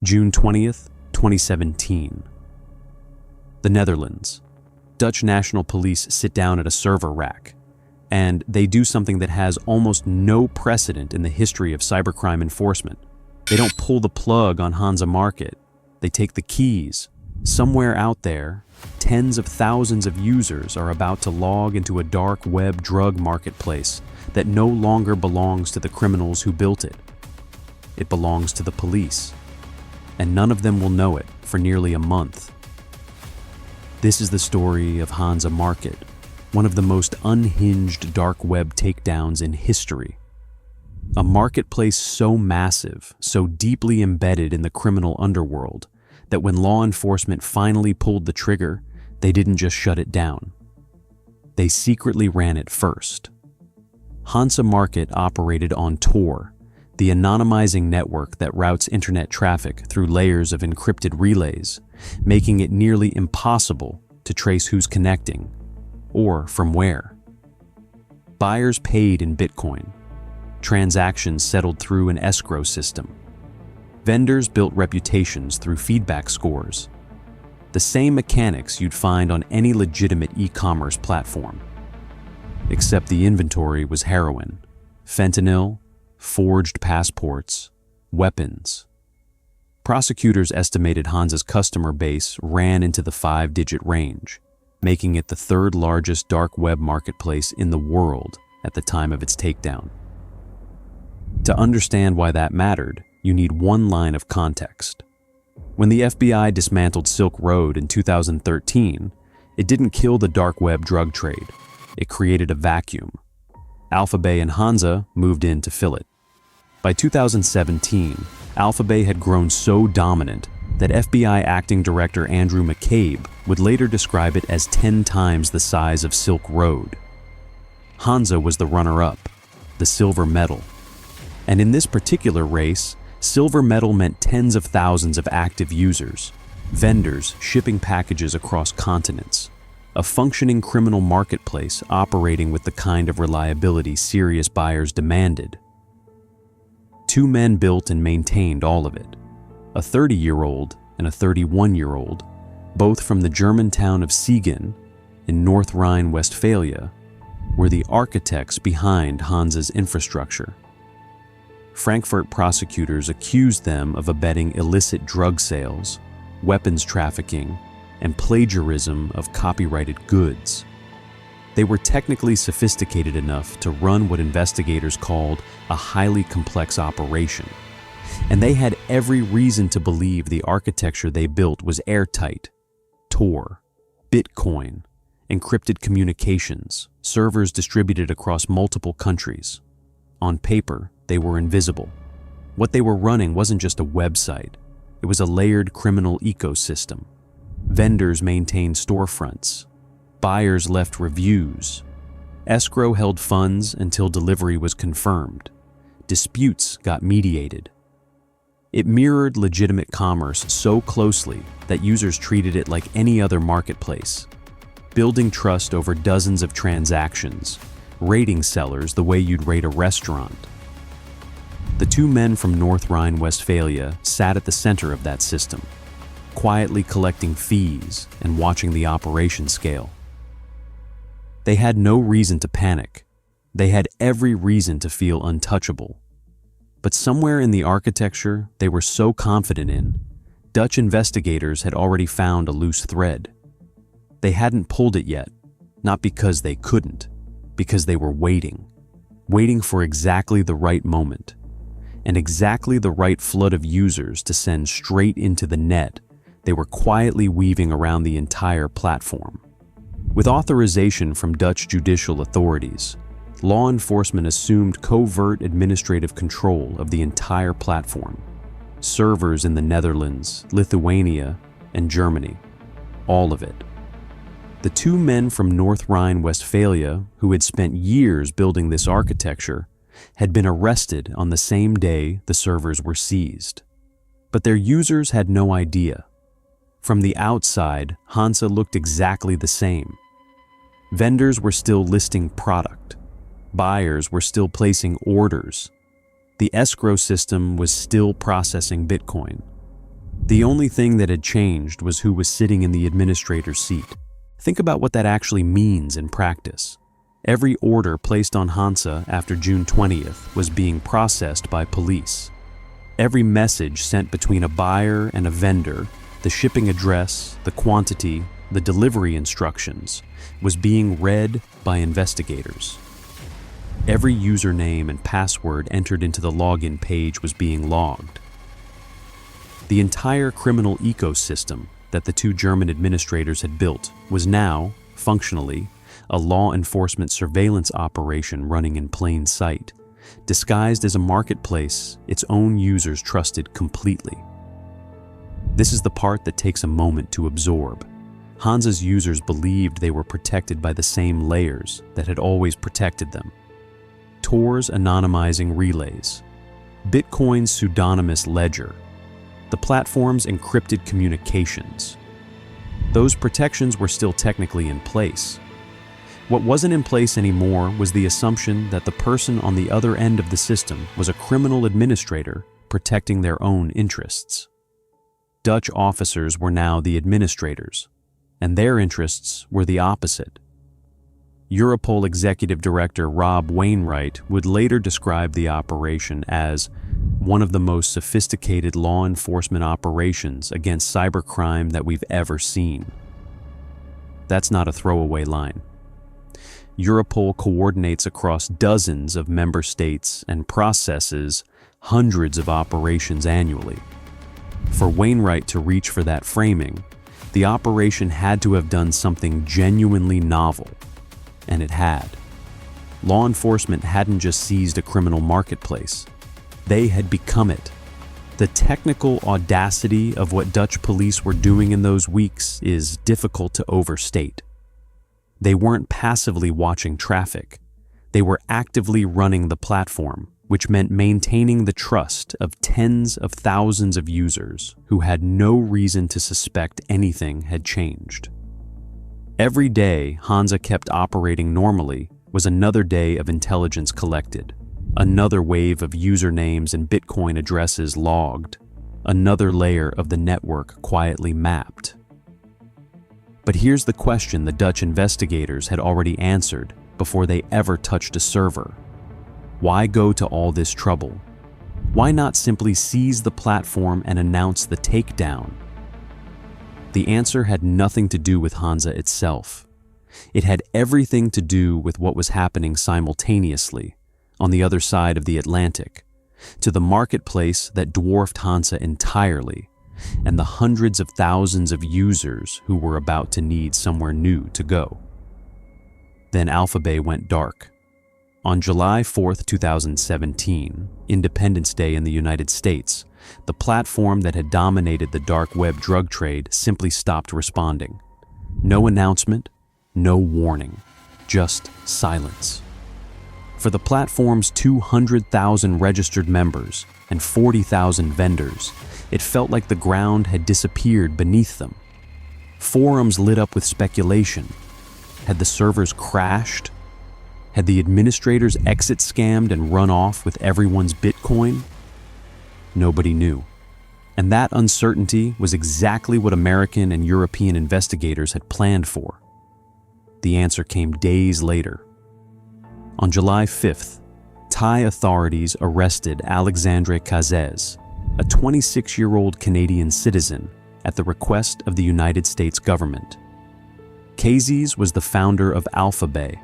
June 20th, 2017. The Netherlands. Dutch National Police sit down at a server rack, and they do something that has almost no precedent in the history of cybercrime enforcement. They don't pull the plug on Hansa Market. They take the keys. Somewhere out there, tens of thousands of users are about to log into a dark web drug marketplace that no longer belongs to the criminals who built it. It belongs to the police, and none of them will know it for nearly a month. This is the story of Hansa Market, one of the most unhinged dark web takedowns in history. A marketplace so massive, so deeply embedded in the criminal underworld, that when law enforcement finally pulled the trigger, they didn't just shut it down. They secretly ran it first. Hansa Market operated on Tor, the anonymizing network that routes internet traffic through layers of encrypted relays, making it nearly impossible to trace who's connecting, or from where. Buyers paid in Bitcoin. Transactions settled through an escrow system. Vendors built reputations through feedback scores. The same mechanics you'd find on any legitimate e-commerce platform. Except the inventory was heroin, fentanyl, forged passports, weapons. Prosecutors estimated Hansa's customer base ran into the 5-digit range, making it the third largest dark web marketplace in the world at the time of its takedown. To understand why that mattered, you need one line of context. When the FBI dismantled Silk Road in 2013, it didn't kill the dark web drug trade. It created a vacuum. AlphaBay and Hansa moved in to fill it. By 2017, AlphaBay had grown so dominant that FBI Acting Director Andrew McCabe would later describe it as 10 times the size of Silk Road. Hansa was the runner-up, the silver medal. And in this particular race, silver medal meant tens of thousands of active users, vendors shipping packages across continents, a functioning criminal marketplace operating with the kind of reliability serious buyers demanded. 2 men built and maintained all of it, a 30-year-old and a 31-year-old, both from the German town of Siegen in North Rhine-Westphalia, were the architects behind Hansa's infrastructure. Frankfurt prosecutors accused them of abetting illicit drug sales, weapons trafficking, and plagiarism of copyrighted goods. They were technically sophisticated enough to run what investigators called a highly complex operation, and they had every reason to believe the architecture they built was airtight. Tor, Bitcoin, encrypted communications, servers distributed across multiple countries. On paper, they were invisible. What they were running wasn't just a website, it was a layered criminal ecosystem. Vendors maintained storefronts. Buyers left reviews. Escrow held funds until delivery was confirmed. Disputes got mediated. It mirrored legitimate commerce so closely that users treated it like any other marketplace, building trust over dozens of transactions, rating sellers the way you'd rate a restaurant. The 2 men from North Rhine-Westphalia sat at the center of that system, quietly collecting fees and watching the operation scale. They had no reason to panic. They had every reason to feel untouchable. But somewhere in the architecture they were so confident in, Dutch investigators had already found a loose thread. They hadn't pulled it yet, not because they couldn't, because they were waiting for exactly the right moment, and exactly the right flood of users to send straight into the net they were quietly weaving around the entire platform. With authorization from Dutch judicial authorities, law enforcement assumed covert administrative control of the entire platform. Servers in the Netherlands, Lithuania, and Germany. All of it. The 2 men from North Rhine-Westphalia, who had spent years building this architecture, had been arrested on the same day the servers were seized. But their users had no idea. From the outside, Hansa looked exactly the same. Vendors were still listing product. Buyers were still placing orders. The escrow system was still processing Bitcoin. The only thing that had changed was who was sitting in the administrator's seat. Think about what that actually means in practice. Every order placed on Hansa after June 20th was being processed by police. Every message sent between a buyer and a vendor, the shipping address, the quantity, the delivery instructions, was being read by investigators. Every username and password entered into the login page was being logged. The entire criminal ecosystem that the two German administrators had built was now, functionally, a law enforcement surveillance operation running in plain sight, disguised as a marketplace its own users trusted completely. This is the part that takes a moment to absorb. Hansa's users believed they were protected by the same layers that had always protected them. Tor's anonymizing relays, Bitcoin's pseudonymous ledger, the platform's encrypted communications. Those protections were still technically in place. What wasn't in place anymore was the assumption that the person on the other end of the system was a criminal administrator protecting their own interests. Dutch officers were now the administrators, and their interests were the opposite. Europol Executive Director Rob Wainwright would later describe the operation as one of the most sophisticated law enforcement operations against cybercrime that we've ever seen. That's not a throwaway line. Europol coordinates across dozens of member states and processes hundreds of operations annually. For Wainwright to reach for that framing, the operation had to have done something genuinely novel, and it had. Law enforcement hadn't just seized a criminal marketplace. They had become it. The technical audacity of what Dutch police were doing in those weeks is difficult to overstate. They weren't passively watching traffic. They were actively running the platform, which meant maintaining the trust of tens of thousands of users who had no reason to suspect anything had changed. Every day Hansa kept operating normally was another day of intelligence collected, another wave of usernames and Bitcoin addresses logged, another layer of the network quietly mapped. But here's the question the Dutch investigators had already answered before they ever touched a server. Why go to all this trouble? Why not simply seize the platform and announce the takedown? The answer had nothing to do with Hansa itself. It had everything to do with what was happening simultaneously, on the other side of the Atlantic, to the marketplace that dwarfed Hansa entirely, and the hundreds of thousands of users who were about to need somewhere new to go. Then AlphaBay went dark. On July 4, 2017, Independence Day in the United States, the platform that had dominated the dark web drug trade simply stopped responding. No announcement, no warning, just silence. For the platform's 200,000 registered members and 40,000 vendors, it felt like the ground had disappeared beneath them. Forums lit up with speculation. Had the servers crashed? Had the administrators exit scammed and run off with everyone's Bitcoin? Nobody knew. And that uncertainty was exactly what American and European investigators had planned for. The answer came days later. On July 5th, Thai authorities arrested Alexandre Cazès, a 26-year-old Canadian citizen, at the request of the United States government. Cazès was the founder of AlphaBay,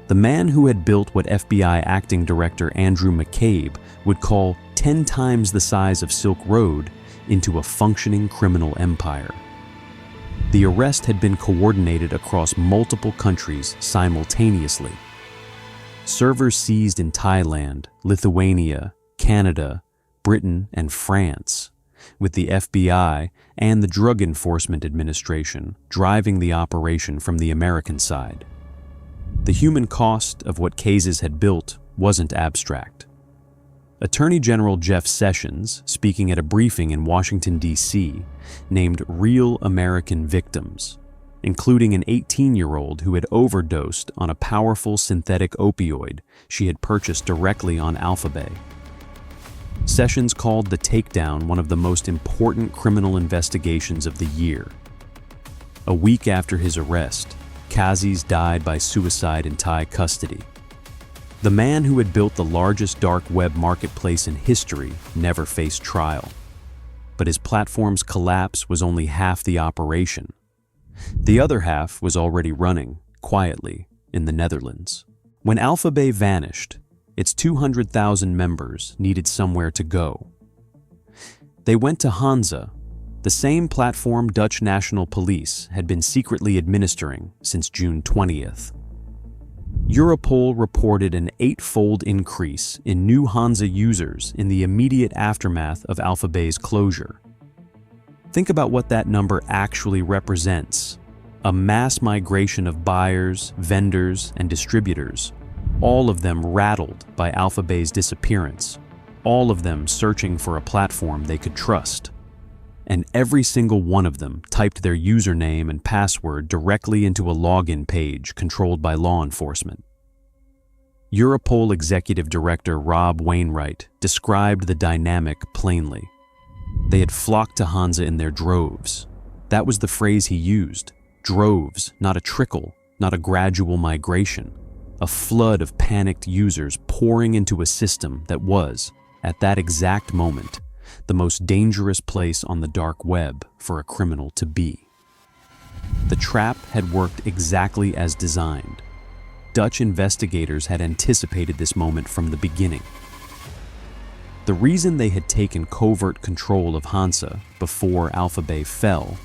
the man who had built what FBI Acting Director Andrew McCabe would call 10 times the size of Silk Road into a functioning criminal empire. The arrest had been coordinated across multiple countries simultaneously. Servers seized in Thailand, Lithuania, Canada, Britain, and France, with the FBI and the Drug Enforcement Administration driving the operation from the American side. The human cost of what Cazès had built wasn't abstract. Attorney General Jeff Sessions, speaking at a briefing in Washington, D.C., named real American victims, including an 18-year-old who had overdosed on a powerful synthetic opioid she had purchased directly on AlphaBay. Sessions called the takedown one of the most important criminal investigations of the year. A week after his arrest, Kazis died by suicide in Thai custody. The man who had built the largest dark web marketplace in history never faced trial. But his platform's collapse was only half the operation. The other half was already running, quietly, in the Netherlands. When AlphaBay vanished, its 200,000 members needed somewhere to go. They went to Hansa, the same platform Dutch National Police had been secretly administering since June 20th. Europol reported an 8-fold increase in new Hansa users in the immediate aftermath of AlphaBay's closure. Think about what that number actually represents: a mass migration of buyers, vendors, and distributors, all of them rattled by AlphaBay's disappearance, all of them searching for a platform they could trust. And every single one of them typed their username and password directly into a login page controlled by law enforcement. Europol Executive Director Rob Wainwright described the dynamic plainly. They had flocked to Hansa in their droves. That was the phrase he used. Droves, not a trickle, not a gradual migration. A flood of panicked users pouring into a system that was, at that exact moment, the most dangerous place on the dark web for a criminal to be. The trap had worked exactly as designed. Dutch investigators had anticipated this moment from the beginning. The reason they had taken covert control of Hansa before AlphaBay fell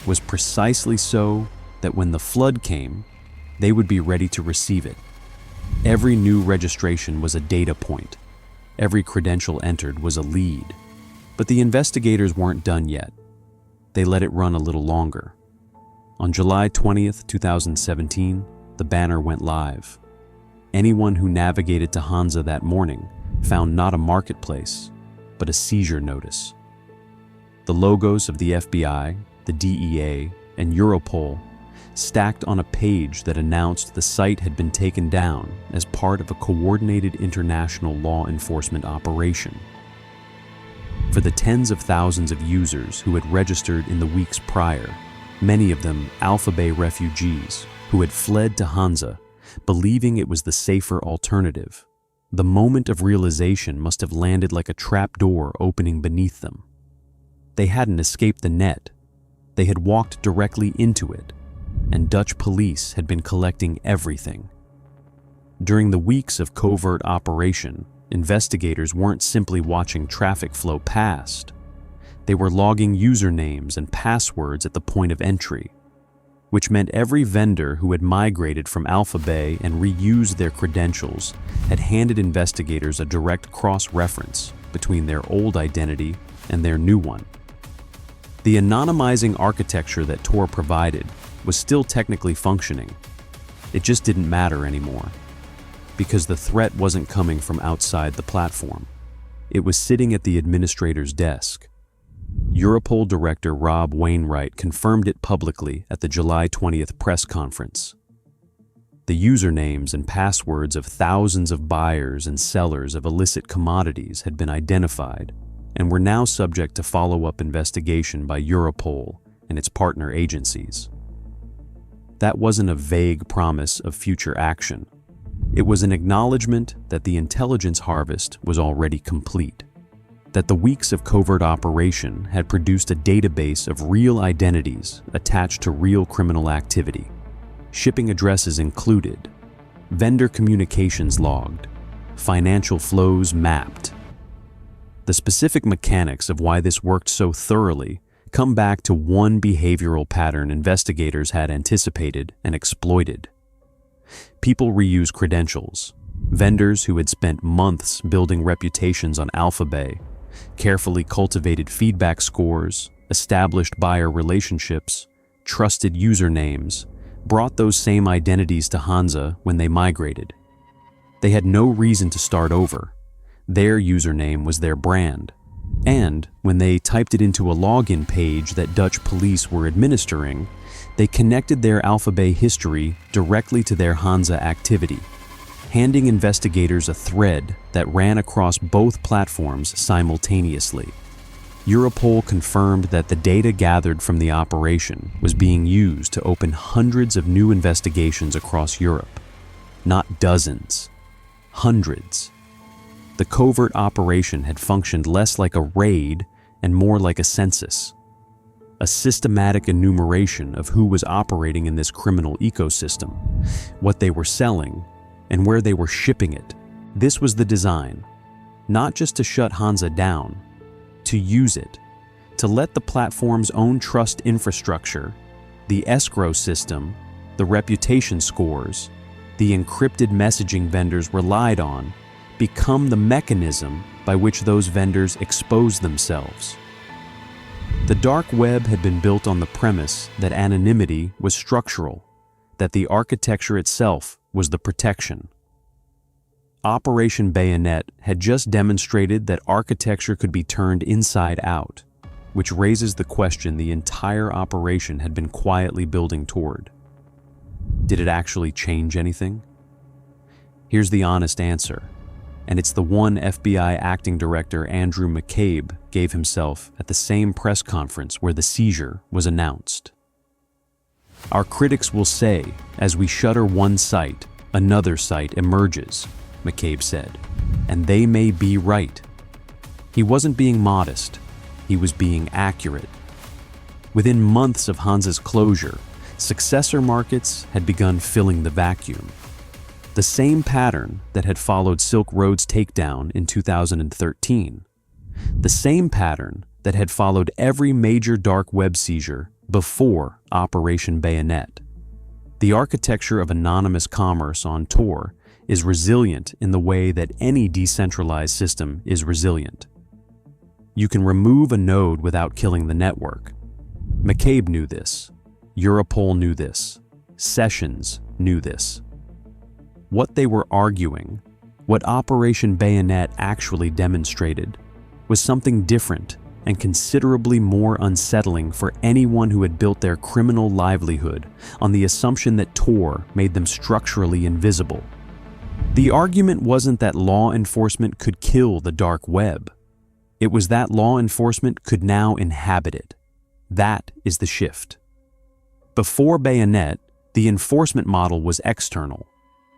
was precisely so that when the flood came, they would be ready to receive it. Every new registration was a data point. Every credential entered was a lead. But the investigators weren't done yet. They let it run a little longer. On July 20th, 2017, the banner went live. Anyone who navigated to Hansa that morning found not a marketplace, but a seizure notice. The logos of the FBI, the DEA, and Europol stacked on a page that announced the site had been taken down as part of a coordinated international law enforcement operation. For the tens of thousands of users who had registered in the weeks prior, many of them AlphaBay refugees who had fled to Hansa, believing it was the safer alternative, the moment of realization must have landed like a trapdoor opening beneath them. They hadn't escaped the net. They had walked directly into it, and Dutch police had been collecting everything. During the weeks of covert operation, investigators weren't simply watching traffic flow past. They were logging usernames and passwords at the point of entry, which meant every vendor who had migrated from AlphaBay and reused their credentials had handed investigators a direct cross-reference between their old identity and their new one. The anonymizing architecture that Tor provided was still technically functioning. It just didn't matter anymore, because the threat wasn't coming from outside the platform. It was sitting at the administrator's desk. Europol Director Rob Wainwright confirmed it publicly at the July 20th press conference. The usernames and passwords of thousands of buyers and sellers of illicit commodities had been identified and were now subject to follow-up investigation by Europol and its partner agencies. That wasn't a vague promise of future action. It was an acknowledgement that the intelligence harvest was already complete, that the weeks of covert operation had produced a database of real identities attached to real criminal activity. Shipping addresses included, vendor communications logged, financial flows mapped. The specific mechanics of why this worked so thoroughly come back to one behavioral pattern investigators had anticipated and exploited. People reuse credentials. Vendors who had spent months building reputations on AlphaBay, carefully cultivated feedback scores, established buyer relationships, trusted usernames, brought those same identities to Hansa when they migrated. They had no reason to start over. Their username was their brand. And when they typed it into a login page that Dutch police were administering, they connected their AlphaBay history directly to their Hansa activity. handing investigators a thread that ran across both platforms simultaneously. Europol confirmed that the data gathered from the operation was being used to open hundreds of new investigations across Europe. Not dozens, hundreds. The covert operation had functioned less like a raid and more like a census, a systematic enumeration of who was operating in this criminal ecosystem, what they were selling, and where they were shipping it. This was the design, not just to shut Hansa down, to use it, to let the platform's own trust infrastructure, the escrow system, the reputation scores, the encrypted messaging vendors relied on, become the mechanism by which those vendors expose themselves. The dark web had been built on the premise that anonymity was structural, that the architecture itself was the protection. Operation Bayonet had just demonstrated that architecture could be turned inside out, which raises the question the entire operation had been quietly building toward. Did it actually change anything? Here's the honest answer, and it's the one FBI Acting Director Andrew McCabe gave himself at the same press conference where the seizure was announced. Our critics will say, as we shutter one site, another site emerges, McCabe said, and they may be right. He wasn't being modest, he was being accurate. Within months of Hansa's closure, successor markets had begun filling the vacuum. The same pattern that had followed Silk Road's takedown in 2013. The same pattern that had followed every major dark web seizure before Operation Bayonet. The architecture of anonymous commerce on Tor is resilient in the way that any decentralized system is resilient. You can remove a node without killing the network. McCabe knew this. Europol knew this. Sessions knew this. What they were arguing, what Operation Bayonet actually demonstrated, was something different and considerably more unsettling for anyone who had built their criminal livelihood on the assumption that Tor made them structurally invisible. The argument wasn't that law enforcement could kill the dark web. It was that law enforcement could now inhabit it. That is the shift. Before Bayonet, the enforcement model was external.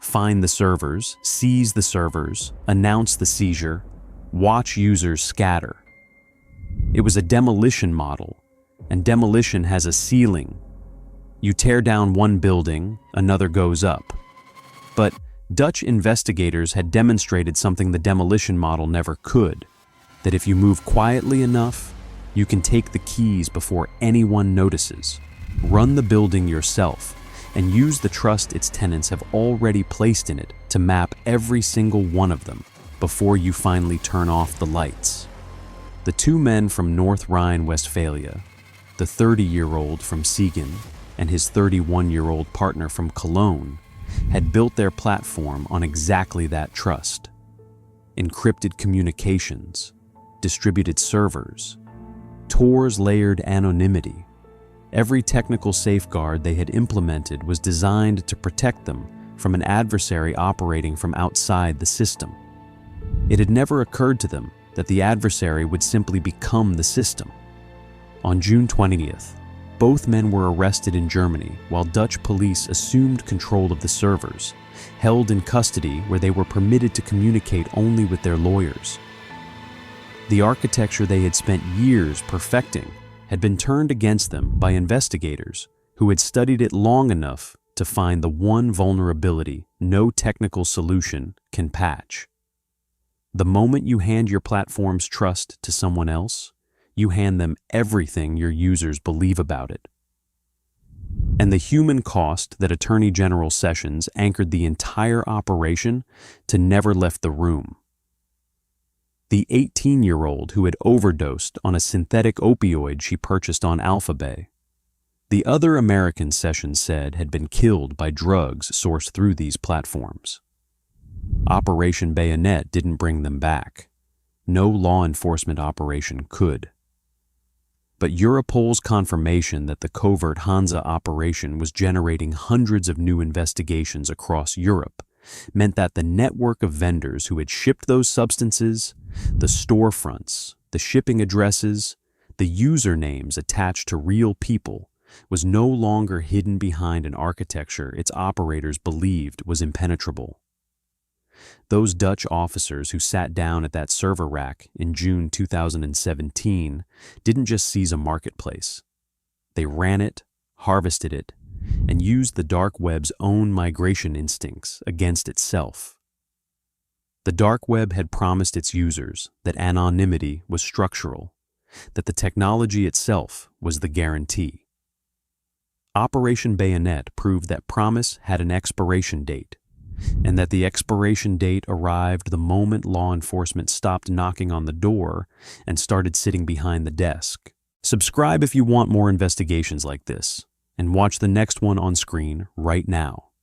Find the servers, seize the servers, announce the seizure, watch users scatter. It was a demolition model, and demolition has a ceiling. You tear down one building, another goes up. But Dutch investigators had demonstrated something the demolition model never could, that if you move quietly enough, you can take the keys before anyone notices, run the building yourself, and use the trust its tenants have already placed in it to map every single one of them before you finally turn off the lights. The two men from North Rhine-Westphalia, the 30-year-old from Siegen and his 31-year-old partner from Cologne, had built their platform on exactly that trust. Encrypted communications, distributed servers, Tor's layered anonymity. Every technical safeguard they had implemented was designed to protect them from an adversary operating from outside the system. It had never occurred to them that the adversary would simply become the system. On June 20th, both men were arrested in Germany while Dutch police assumed control of the servers, held in custody where they were permitted to communicate only with their lawyers. The architecture they had spent years perfecting had been turned against them by investigators who had studied it long enough to find the one vulnerability no technical solution can patch. The moment you hand your platform's trust to someone else, you hand them everything your users believe about it. And the human cost that Attorney General Sessions anchored the entire operation to never left the room. The 18-year-old who had overdosed on a synthetic opioid she purchased on AlphaBay. The other American Sessions said had been killed by drugs sourced through these platforms. Operation Bayonet didn't bring them back. No law enforcement operation could. But Europol's confirmation that the covert Hansa operation was generating hundreds of new investigations across Europe meant that the network of vendors who had shipped those substances, the storefronts, the shipping addresses, the usernames attached to real people, was no longer hidden behind an architecture its operators believed was impenetrable. Those Dutch officers who sat down at that server rack in June 2017 didn't just seize a marketplace. They ran it, harvested it, and used the dark web's own migration instincts against itself. The dark web had promised its users that anonymity was structural, that the technology itself was the guarantee. Operation Bayonet proved that promise had an expiration date, and that the expiration date arrived the moment law enforcement stopped knocking on the door and started sitting behind the desk. Subscribe if you want more investigations like this, and watch the next one on screen right now.